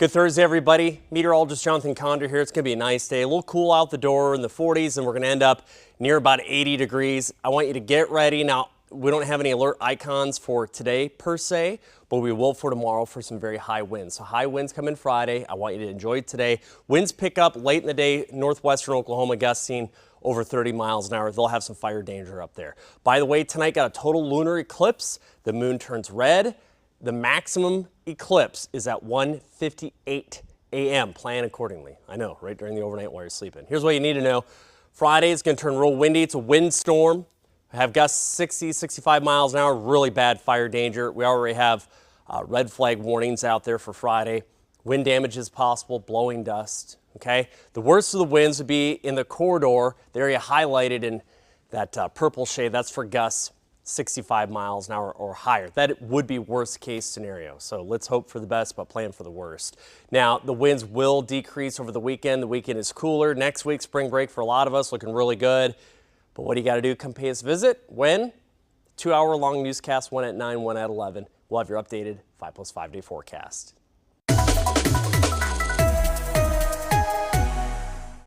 Good Thursday, everybody. Meteorologist Jonathan Condor here. It's going to be a nice day. A little cool out the door in the 40s, and we're going to end up near about 80 degrees. I want you to get ready. Now, we don't have any alert icons for today per se, but we will for tomorrow for some very high winds. So high winds come in Friday. I want you to enjoy it today. Winds pick up late in the day, northwestern Oklahoma, gusting over 30 miles an hour. They'll have some fire danger up there. By the way, tonight got a total lunar eclipse. The moon turns red. The maximum eclipse is at 1:58 a.m. Plan accordingly. I know, right during the overnight while you're sleeping. Here's what you need to know. Friday is going to turn real windy. It's a windstorm. Have gusts 60, 65 miles an hour. Really bad fire danger. We already have red flag warnings out there for Friday. Wind damage is possible, blowing dust. Okay. The worst of the winds would be in the corridor, the area highlighted in that purple shade. That's for gusts 65 miles an hour or higher. That would be worst case scenario. So let's hope for the best, but plan for the worst. Now, the winds will decrease over the weekend. The weekend is cooler. Next week, spring break for a lot of us, looking really good. But what do you got to do? Come pay us a visit. When? 2-hour-long newscast, one at 9, one at 11. We'll have your updated 5+5 day forecast.